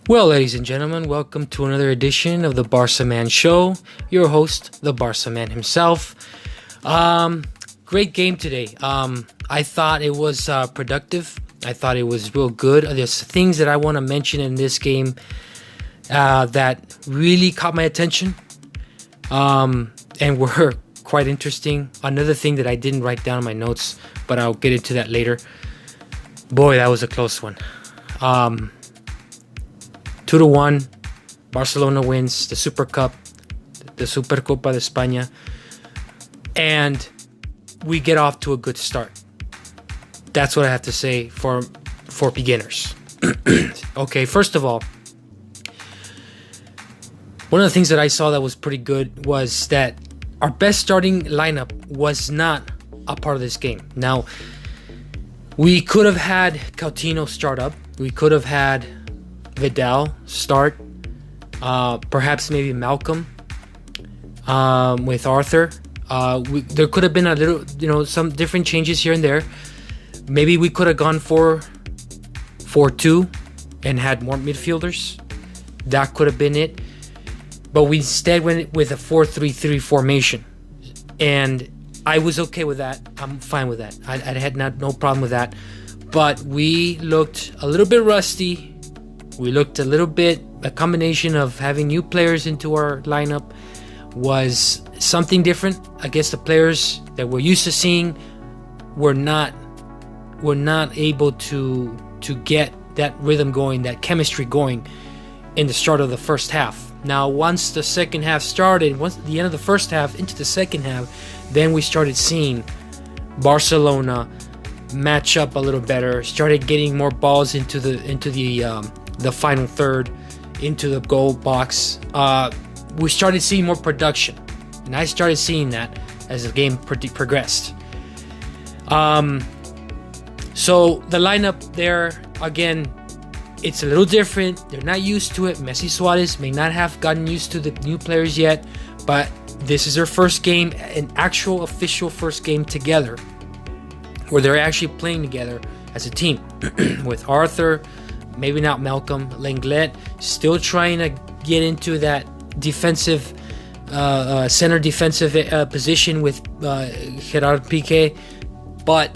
Well, ladies and gentlemen, welcome to another edition of the Barca Man Show. Your host, the Barca Man himself. Great game today. I thought it was productive. I thought it was real good. There's things that I want to mention in this game that really caught my attention and were quite interesting. Another thing that I didn't write down in my notes, but I'll get into that later. Boy, that was a close one. 2-1, Barcelona wins the Super Cup, the Supercopa de España, and we get off to a good start. That's what I have to say for beginners. Okay, first of all, one of the things that I saw that was pretty good was that our best starting lineup was not a part of this game. Now, we could have had Coutinho start up. We could have had Vidal start, perhaps maybe Malcolm with Arthur. There could have been a little, some different changes here and there. Maybe we could have gone 4-4-2 and had more midfielders. That could have been it. But we instead went with a 4-3-3 formation. And I was okay with that. I'm fine with that. I had no problem with that. But we looked a little bit rusty. We looked a combination of having new players into our lineup was something different. I guess the players that we're used to seeing were not able to get that rhythm going, that chemistry going in the start of the first half. Now, once the second half started, once at the end of the first half into the second half, then we started seeing Barcelona match up a little better, started getting more balls into the final third, into the goal box. We started seeing more production, and I started seeing that as the game progressed. So the lineup there, again, it's a little different. They're not used to it. Messi, Suarez may not have gotten used to the new players yet, but this is their first game, an actual official first game together, where they're actually playing together as a team with Arthur, maybe not Malcolm, Lenglet, still trying to get into that defensive, center defensive position with Gerard Piqué. But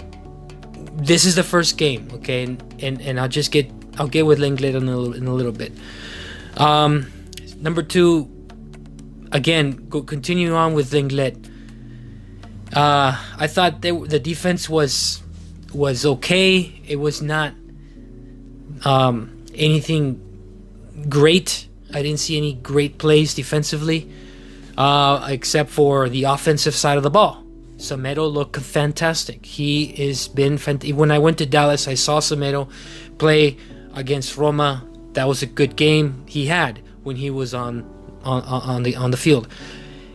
this is the first game, okay? And I'll get with Lenglet in a little bit. Number two, again, continue on with Lenglet. I thought the defense was okay. It was not anything great. I didn't see any great plays defensively, except for the offensive side of the ball. Semedo looked fantastic. He has been fantastic. When I went to Dallas, I saw Semedo play against Roma. That was a good game he had when he was on the field.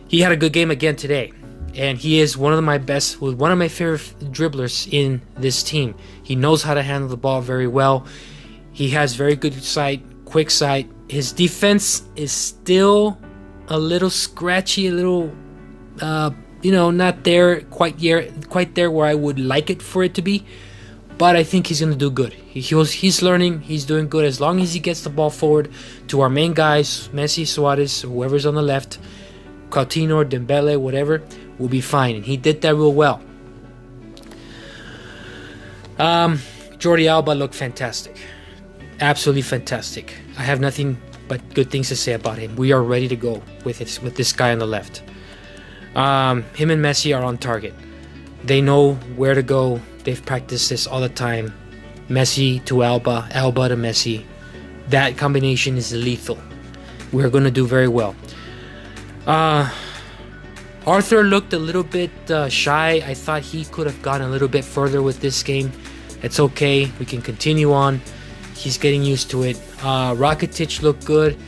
He had a good game again today, and he is one of my favorite dribblers in this team. He knows how to handle the ball very well. He has very good sight, quick sight. His defense is still a little scratchy, a little, not there quite there where I would like it for it to be. But I think he's going to do good. He's learning. He's doing good as long as he gets the ball forward to our main guys, Messi, Suarez, whoever's on the left, Coutinho, Dembele, whatever, will be fine. And he did that real well. Jordi Alba looked fantastic. Absolutely fantastic. I have nothing but good things to say about him. We are ready to go with this guy on the left. Him and Messi are on target. They know where to go. They've practiced this all the time. Messi to Alba, Alba to Messi. That combination is lethal. We're going to do very well. Arthur looked a little bit shy. I thought he could have gone a little bit further with this game. It's okay. We can continue on. He's getting used to it. Rakitic looked good.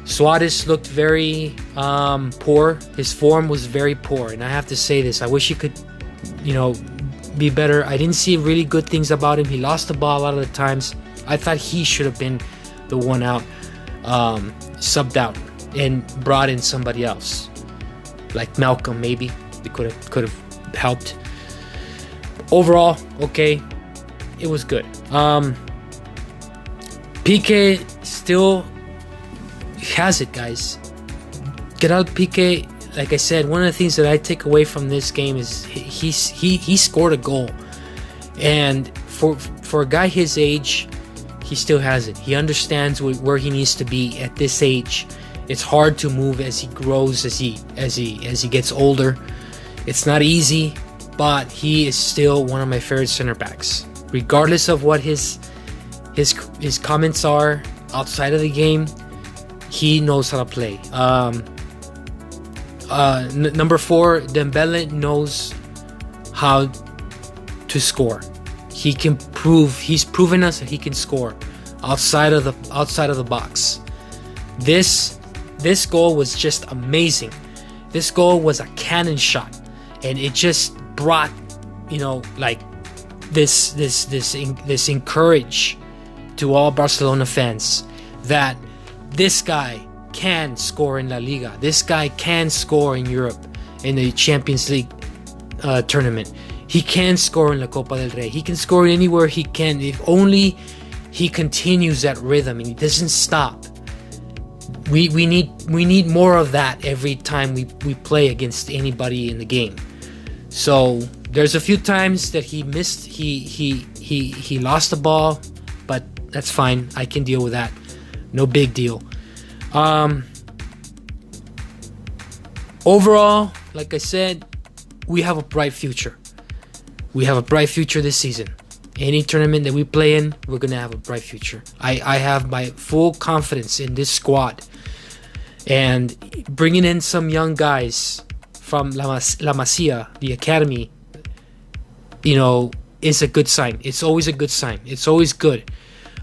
Suarez looked very poor. His form was very poor. And I have to say this. I wish he could, be better. I didn't see really good things about him. He lost the ball a lot of the times. I thought he should have been the one out, subbed out, and brought in somebody else. like Malcolm maybe. They could have helped. Overall, okay, it was good. PK still has it, guys. Get out PK. Like I said, one of the things that I take away from this game is he scored a goal, and for a guy his age, he still has it. He understands where he needs to be at this age. It's hard to move as he grows, as he gets older. It's not easy, but he is still one of my favorite center backs, regardless of what his comments are outside of the game. He knows how to play. Number 4, Dembele knows how to score. He's proven us that he can score outside of the box. This goal was just amazing. This goal was a cannon shot, and it just brought, like this encourage to all Barcelona fans that this guy can score in La Liga. This guy can score in Europe, in the Champions League tournament. He can score in La Copa del Rey. He can score anywhere he can, if only he continues that rhythm and he doesn't stop. We need more of that every time we play against anybody in the game. So there's a few times that he missed. He lost the ball, but that's fine. I can deal with that. No big deal. Overall, like I said, we have a bright future. We have a bright future this season. Any tournament that we play in, we're going to have a bright future. I have my full confidence in this squad. And bringing in some young guys from La Masia, the academy, is a good sign. It's always a good sign. It's always good.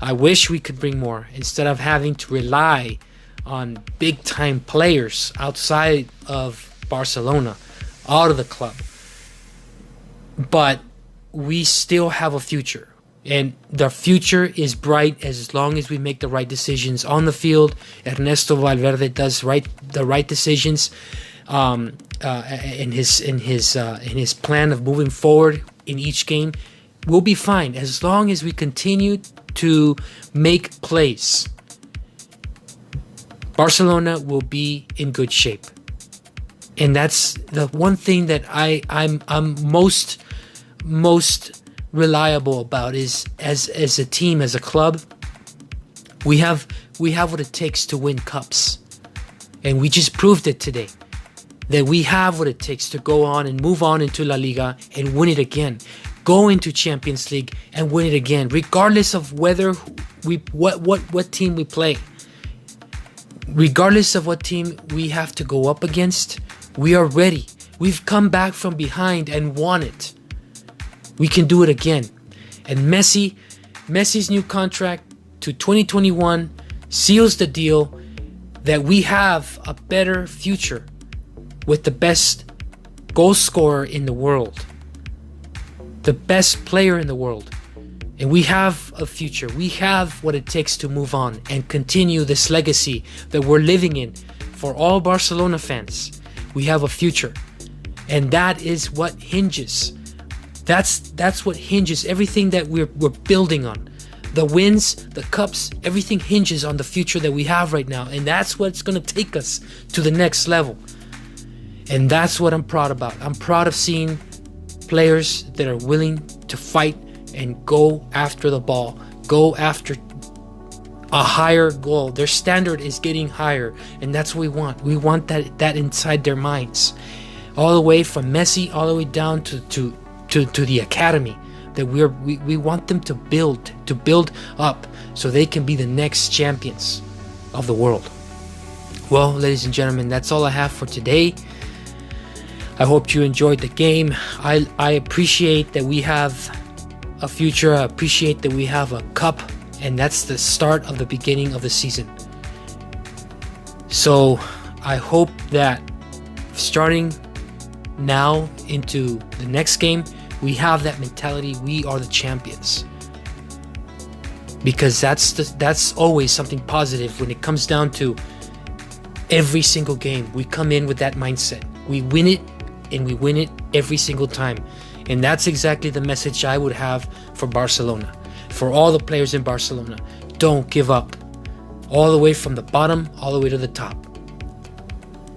I wish we could bring more instead of having to rely on big-time players outside of Barcelona, out of the club. But we still have a future, and the future is bright as long as we make the right decisions on the field. Ernesto Valverde does the right decisions in his plan of moving forward in each game. We'll be fine as long as we continue to make plays. Barcelona will be in good shape, and that's the one thing that I'm most reliable about. Is as a team, as a club, we have what it takes to win cups, and we just proved it today. That we have what it takes to go on and move on into La Liga and win it again. Go into Champions League and win it again, regardless of whether what team we play. Regardless of what team we have to go up against, we are ready. We've come back from behind and won it. We can do it again. And Messi's new contract to 2021 seals the deal that we have a better future with the best goal scorer in the world, the best player in the world. And we have a future. We have what it takes to move on and continue this legacy that we're living in. For all Barcelona fans, we have a future. And that is what hinges. That's what hinges everything that we're building on. The wins, the cups, everything hinges on the future that we have right now. And that's what's going to take us to the next level. And that's what I'm proud about. I'm proud of seeing players that are willing to fight and go after the ball, go after a higher goal. Their standard is getting higher, and that's what we want. We want that inside their minds, all the way from Messi all the way down to the academy. That we want them to build up so they can be the next champions of the world. Well, ladies and gentlemen, that's all I have for today. I hope you enjoyed the game. I appreciate that we have a future. I appreciate that we have a cup, and that's the start of the beginning of the season. So I hope that starting now into the next game, we have that mentality. We are the champions, because that's always something positive when it comes down to every single game. We come in with that mindset. We win it, and we win it every single time. And that's exactly the message I would have for Barcelona, for all the players in Barcelona. Don't give up. All the way from the bottom, all the way to the top.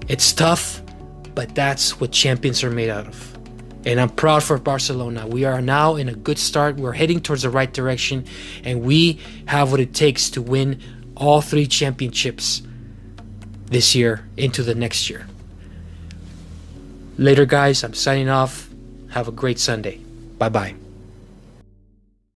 It's tough, but that's what champions are made out of. And I'm proud for Barcelona. We are now in a good start. We're heading towards the right direction, and we have what it takes to win all 3 championships this year into the next year. Later, guys. I'm signing off. Have a great Sunday. Bye-bye.